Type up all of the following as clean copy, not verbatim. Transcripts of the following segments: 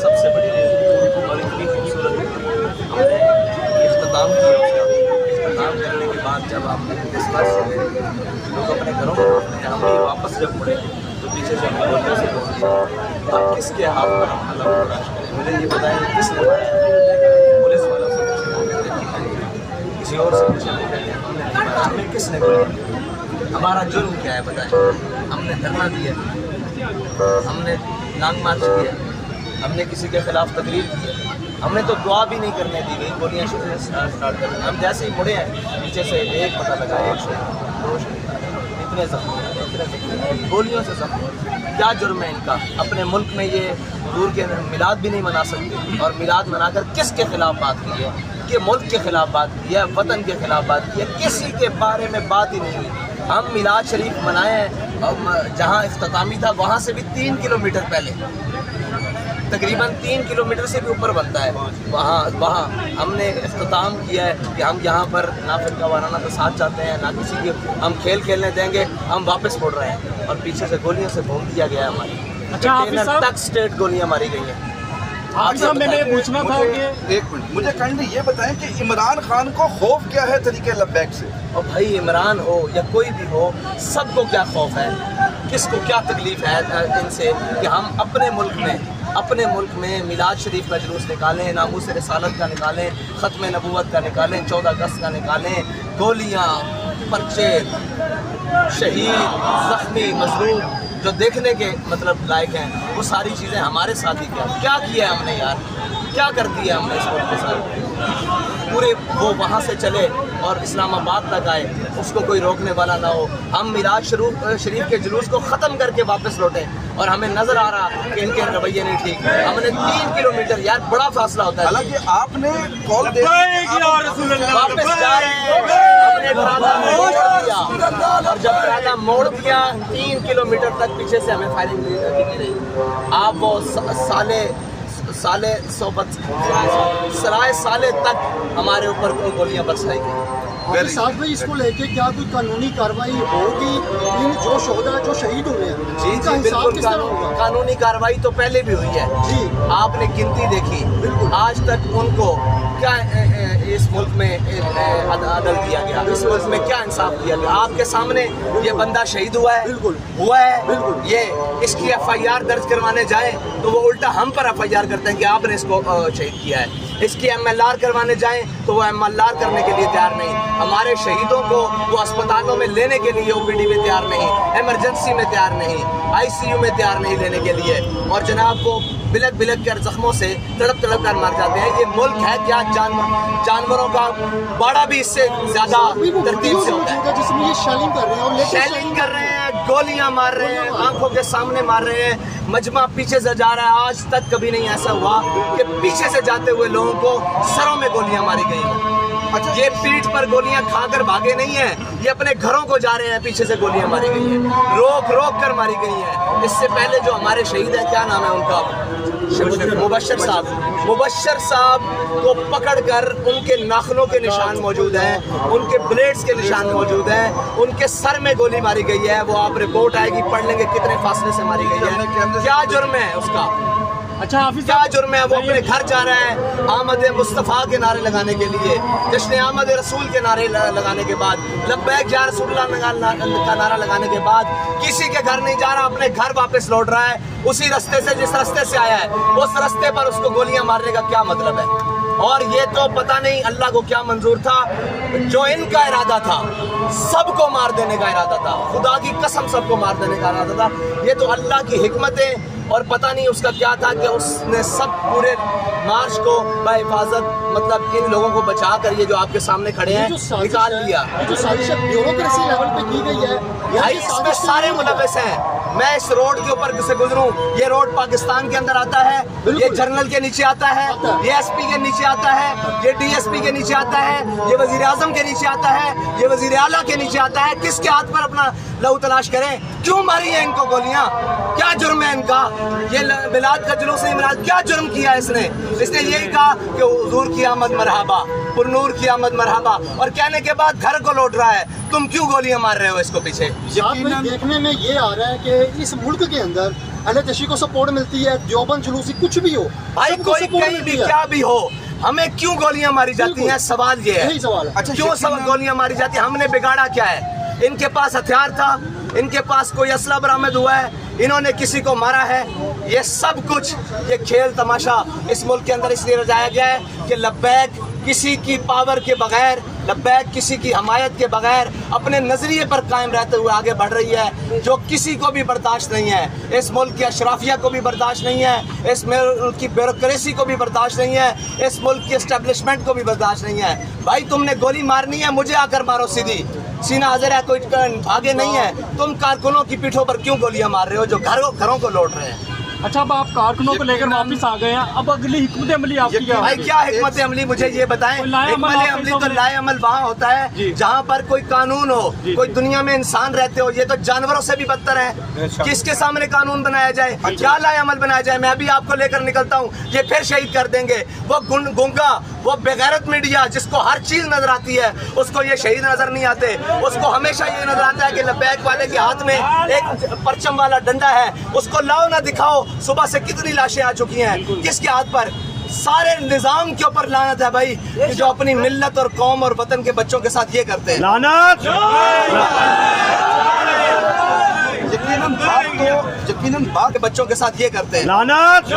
सबसे बड़ी और इतनी खूबसूरत हमने इख्तिताम किया उसका। इख्तिताम करने के बाद जब आपने इस बार से लोग अपने घरों में हम भी वापस जब मुड़े तो पीछे से हमें बोलने से बोल दिया अब किसके हाथ पर हम अल्लाह को राज करें। मुझे ये बताएं किसने मारा, पुलिस वालों से पूछे, किसी और से पूछे, हमें किसने बोला, हमारा जुर्म क्या है बताएं। हमने धरना दिया, हमने लॉन्ग मार्च किया, हमने किसी के खिलाफ तकरीर की, हमने तो दुआ भी नहीं करने दी गई, गोलियाँ स्टार्ट कर दी। हम जैसे ही मुड़े हैं पीछे से एक पता लगा 1 शहीद, 2 शहीद, इतने जख्मी, गोलियों से जख्मी। क्या जुर्म है इनका? अपने मुल्क में ये दूर के मिलाद भी नहीं मना सकते, और मिलाद मनाकर किसके खिलाफ बात की है? कि मुल्क के खिलाफ बात की है, वतन के खिलाफ बात की है, किसी के बारे में बात ही नहीं हुई। हम मिलाद शरीफ मनाए हैं, जहाँ इख्तितामी था वहाँ से भी 3 किलोमीटर पहले, तकरीबन 3 किलोमीटर से भी ऊपर बनता है, वहाँ हमने इख्तिताम किया है कि हम यहाँ पर ना फिरका वाराना के साथ जाते हैं, ना किसी के हम खेल खेलने देंगे, हम वापस मुड़ रहे हैं और पीछे से गोलियों से भून दिया गया है हमारी। अच्छा, तक स्टेट गोलियाँ मारी गई हैं। आपसे मैंने पूछना था कि 1 मिनट मुझे काइंडली ये बताएं कि इमरान खान को खौफ क्या है तरीके लब्बैक से? और भाई इमरान हो या कोई भी हो, सबको क्या खौफ है, किसको क्या तकलीफ़ है इनसे कि हम अपने मुल्क में मिलाद शरीफ का जुलूस निकालें, नामूस रिसालत का निकालें, ख़त्म नबूवत का निकालें, 14 अगस्त का निकालें, गोलियाँ, पर्चे, शहीद, ज़ख्मी, मजलूम जो देखने के मतलब लायक हैं, वो सारी चीज़ें हमारे साथ ही क्या किया है हमने यार, क्या कर दिया हमने इस मुल्क के साथ। पूरे वो वहाँ से चले और इस्लामाबाद तक आए, उसको कोई रोकने वाला ना हो। हम मिलाद शरीफ के जुलूस को ख़त्म करके वापस लौटें और हमें नज़र आ रहा कि इनके रवैये नहीं ठीक। हमने 3 किलोमीटर, यार बड़ा फासला होता है। हालांकि आपने कॉल दे वापस जा रहे हैं, हमने इरादा मोड़ दिया और जब इरादा मोड़ दिया 3 किलोमीटर तक पीछे से हमें फायरिंग दिखती रही। आप वो साले तक हमारे ऊपर गोलियां बरसाई गई। साथ में इसको लेके क्या कोई कानूनी कार्रवाई होगी? इन जो शहीद हुए हैं जी बिल्कुल कानूनी कार्रवाई तो पहले भी हुई है जी। आपने गिनती देखी, बिल्कुल आज तक उनको क्या इस मुल्क में अदल दिया गया, इस मुल्क में क्या इंसाफ दिया गया? आपके सामने ये बंदा शहीद हुआ है, बिल्कुल हुआ है, बिल्कुल। ये इसकी FIR दर्ज करवाने जाए तो वो उल्टा हम पर FIR करते हैं कि आपने इसको शहीद किया है। इसकी MLR करवाने जाएं तो वो MLR करने के लिए तैयार नहीं। हमारे शहीदों को वो अस्पतालों में लेने के लिए OPD में तैयार नहीं, इमरजेंसी में तैयार नहीं, ICU में तैयार नहीं लेने के लिए, और जनाब वो बिलक कर जख्मों से तड़प कर मर जाते हैं। ये मुल्क है क्या? जानवरों का बाड़ा भी इससे ज़्यादा तरतीब से होता है। जिसमें ये शेलिंग कर रहे हैं, गोलियां मार रहे हैं, आंखों के सामने मार रहे हैं, मजमा पीछे से जा रहा है। आज तक कभी नहीं ऐसा हुआ कि पीछे से जाते हुए लोगों को सरों में गोलियां मारी गई। अच्छा, ये पीठ पर गोलियां खाकर भागे नहीं है, ये अपने घरों को जा रहे हैं, पीछे से गोलियां मारी गई हैं, रोक कर मारी गई हैं। इससे पहले जो हमारे शहीद हैं, क्या नाम है उनका, मुबश्शिर साहब को पकड़कर उनके नाखूनों के निशान मौजूद हैं, उनके ब्लेड्स के निशान मौजूद हैं, उनके सर में गोली मारी गई है। वो आप रिपोर्ट आएगी, पढ़ लेंगे कितने फासले से मारी गई है, क्या जुर्म है उसका। अच्छा हाफिज, क्या जुर्म है? वो अपने घर जा रहा है आमद मुस्तफ़ा के नारे लगाने के लिए, जश्न आमद रसूल के नारे लगाने के बाद, लब्बैक या रसूलुल्लाह का नारा लगाने के बाद किसी के घर नहीं जा रहा, अपने घर वापस लौट रहा है उसी रास्ते से जिस रास्ते से आया है। उस रास्ते पर उसको गोलियां मारने का क्या मतलब है? और ये तो पता नहीं अल्लाह को क्या मंजूर था, जो इनका इरादा था सबको मार देने का इरादा था, खुदा की कसम सबको मार देने का इरादा था। ये तो अल्लाह की हिकमतें और पता नहीं उसका क्या था कि उसने सब पूरे मार्च को बाहिफाजत मतलब इन लोगों को बचा कर ये जो आपके सामने खड़े हैं निकाल लिया। जो साजिश ब्यूरोक्रेसी लेवल पे की गई है, भाई इसमें सारे मुलविस हैं। मैं इस रोड के ऊपर से गुजरूं, ये रोड पाकिस्तान के अंदर आता है, ये जनरल के नीचे आता है, ये एसपी के नीचे आता है, ये डीएसपी के नीचे आता है, ये वजीर आजम के नीचे आता है, ये वजीर आला के नीचे आता है। किसके हाथ पर अपना लहू तलाश करें? क्यों मारी है इनको गोलियां? क्या जुर्म है इनका? ये मिलाद का जुलूस इमरान क्या जुर्म किया इसने? इसने यही कहा कि हुजूर की आमद मरहबा, पुरनूर की आमद मरहबा, और कहने के बाद घर को लौट रहा है। तुम क्यों गोलियां मार रहे हो इसको पीछे? देखने में ये आ रहा है कि इस मुल्क के अंदर अहले को सपोर्ट मिलती है, देवबंद जुलूसी कुछ भी हो, भाई कोई कहीं भी क्या भी हो, हमें क्यों गोलियां मारी जाती हैं? सवाल ये है, यही सवाल है। अच्छा, क्यों सब गोलियां मारी जाती हैं? हमने बिगाड़ा क्या है? इनके पास हथियार था, इनके पास कोई असला बरामद हुआ है, इन्होंने किसी को मारा है। ये सब कुछ ये खेल तमाशा इस मुल्क के अंदर इसलिए रचाया गया है कि लब्बैक किसी की पावर के बगैर, लब्बैक किसी की हमायत के बगैर अपने नजरिए पर कायम रहते हुए आगे बढ़ रही है, जो किसी को भी बर्दाश्त नहीं है। इस मुल्क की अशराफिया को भी बर्दाश्त नहीं है, इस मुल्क की ब्यूरोक्रेसी को भी बर्दाश्त नहीं है, इस मुल्क की एस्टेब्लिशमेंट को भी बर्दाश्त नहीं है। भाई तुमने गोली मारनी है, मुझे आकर मारो सीधी, सीना हाजिर है, कोई आगे नहीं है। तुम कारकुनों की पीठों पर क्यों गोलियां मार रहे हो जो घरों को लौट रहे हैं? अच्छा, अब आप कारकुनों को लेकर वापस आ गए हैं, अब अगली हिकमत अमली आपकी क्या भाई? क्या हिकमत अमली मुझे ये बताएं। हिकमत अमली तो लाए अमल वहाँ होता है जहाँ पर कोई कानून हो, कोई दुनिया में इंसान रहते हो। ये तो जानवरों से भी बदतर है। किसके सामने कानून बनाया जाए? क्या लाए अमल बनाया जाए? मैं अभी आपको लेकर निकलता हूँ, ये फिर शहीद कर देंगे। वो गुंगा, वो बेगैरत मीडिया जिसको हर चीज नजर आती है, उसको ये शहीद नजर नहीं आते। उसको हमेशा ये नजर आता है कि लब्बैक वाले के हाथ में एक परचम वाला डंडा है, उसको लाओ ना दिखाओ। सुबह से कितनी लाशें आ चुकी हैं, किसके हाथ पर? सारे निजाम के ऊपर लानत है भाई, कि जो अपनी मिल्लत और कौम और वतन के बच्चों के साथ ये करते हैं। लानत। यकीनन बात के बच्चों के साथ ये करते हैं। लानत।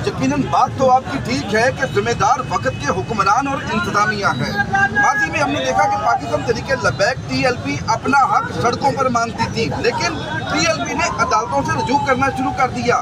यकीनन बात तो आपकी ठीक है कि जिम्मेदार वक्त के हुक्मरान और इंतजामिया है। माजी में हमने देखा कि पाकिस्तान तरीके लब्बैक टीएलपी अपना हक सड़कों पर मांगती थी, लेकिन टीएलपी ने अदालतों से रुजू करना शुरू कर दिया।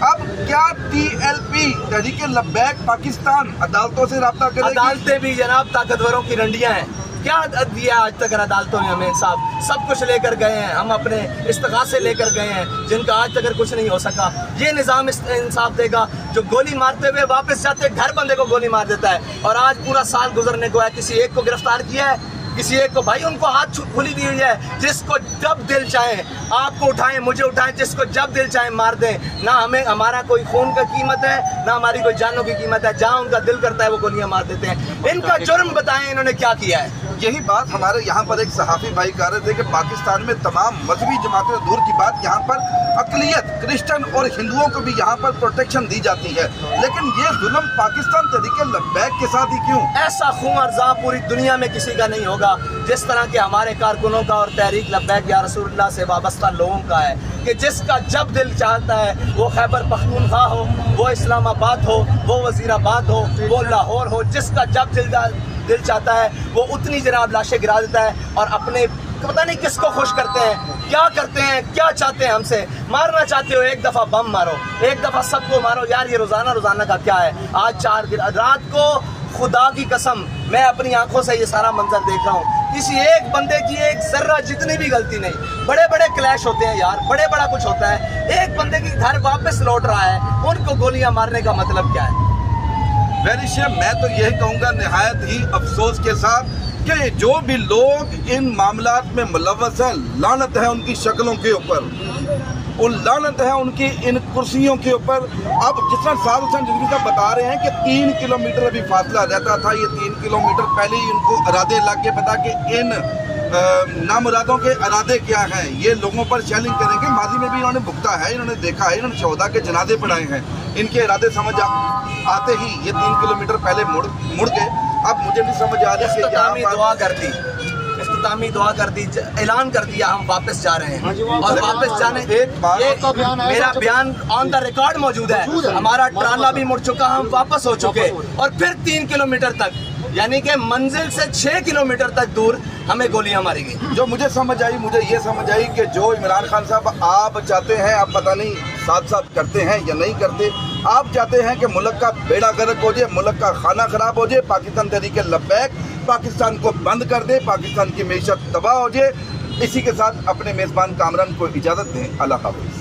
अब क्या टीएलपी तरीके लब्बैक पाकिस्तान अदालतों से राब्ता करेगी? अदालतें भी जनाब ताकतवरों की रंडियां हैं। क्या दिया आज तक अदालतों ने हमें? सब कुछ लेकर गए हैं, हम अपने इस्तिगासे लेकर गए हैं, जिनका आज तक कुछ नहीं हो सका। ये निज़ाम इंसाफ देगा जो गोली मारते हुए वापस जाते घर बंदे को गोली मार देता है। और आज पूरा साल गुजरने को है, किसी एक को गिरफ्तार किया है, किसी एक को, भाई उनको हाथ खुली दी हुई है, जिसको जब दिल चाहे आपको उठाएं, मुझे उठाएं, जिसको जब दिल चाहे मार दें। ना हमें हमारा कोई खून का कीमत है, ना हमारी कोई जानों की कीमत है। जहां उनका दिल करता है वो गोलियां मार देते हैं। इनका जुर्म बताएं, इन्होंने क्या किया है? यही बात हमारे यहाँ पर एक सहाफ़ी भाई कह रहे थे कि पाकिस्तान में तमाम मजहबी जमातें, दूर की बात, यहाँ पर अक़लियत क्रिश्चियन और हिंदुओं को भी यहाँ पर प्रोटेक्शन दी जाती है, लेकिन ये जुल्म पाकिस्तान तरीके लब्बैक के साथ ही क्यों? ऐसा खून और ज़ां पूरी दुनिया में किसी का नहीं होगा जिस तरह के हमारे कारकुनों का और तहरीक लब्बैक या रसूलुल्लाह से वाबस्ता लोगों का है, कि जिसका जब दिल चाहता है, वो खैबर पख्तूनख्वा हो, वो इस्लामाबाद हो, वो वज़ीराबाद हो, वो लाहौर हो, जिसका जब दिल चाहता है वो उतनी जनाब लाशें गिरा देता है और अपने पता नहीं किसको खुश करते हैं, क्या करते हैं, क्या चाहते हैं हमसे। मारना चाहते हो, एक दफ़ा बम मारो, एक दफ़ा सबको मारो। यार ये रोज़ाना का क्या है? आज 4 रात को खुदा की कसम मैं अपनी आंखों से ये सारा मंजर देख रहा हूँ। किसी एक बंदे की एक जर्रा जितनी भी गलती नहीं, बड़े बड़े क्लैश होते हैं यार, बड़ा कुछ होता है। एक बंदे की घर वापस लौट रहा है, उनको गोलियां मारने का मतलब क्या है? वैसे मैं तो यही कहूँगा निहायत ही अफसोस के साथ कि जो भी लोग इन मामलात में मुलव्वस हैं, लानत है उनकी शक्लों के ऊपर, उन लानत है उनकी इन कुर्सियों के ऊपर। अब जिस तरह साद हुसैन रिजवी साहब बता रहे हैं कि 3 किलोमीटर अभी फासला रहता था, ये 3 किलोमीटर पहले ही उनको इरादे लग के पता कि इन नामुरादों के इरादे क्या हैं, ये लोगों पर शेलिंग करेंगे। माजी में भी इन्होंने भुगता है, इन्होंने देखा है, इन्होंने शोहदा के जनाजे पढ़ाए हैं। इनके इरादे समझ आते ही ये 3 किलोमीटर पहले मुड़ के, अब मुझे नहीं समझ आ रही इख्तितामी दुआ कर दी, इख्तितामी दुआ कर दी, ऐलान कर दिया हम वापस जा रहे हैं। और वापस जाने मेरा बयान ऑन द रिकॉर्ड मौजूद है। हमारा ट्राला भी मुड़ चुका, हम वापस हो चुके, और फिर 3 किलोमीटर तक, यानी कि मंजिल से 6 किलोमीटर तक दूर हमें गोलियां मारी गई। जो मुझे ये समझ आई कि जो इमरान खान साहब आप चाहते हैं, आप पता नहीं साथ साथ करते हैं या नहीं करते। आप चाहते हैं कि मुल्क का बेड़ा गर्क हो जाए, मुल्क का खाना खराब हो जाए, पाकिस्तान तहरीक लब्बैक पाकिस्तान को बंद कर दे, पाकिस्तान की मैशत तबाह हो जाए। इसी के साथ अपने मेज़बान कामरान को इजाज़त दें। अल्लाह हाफ़िज़।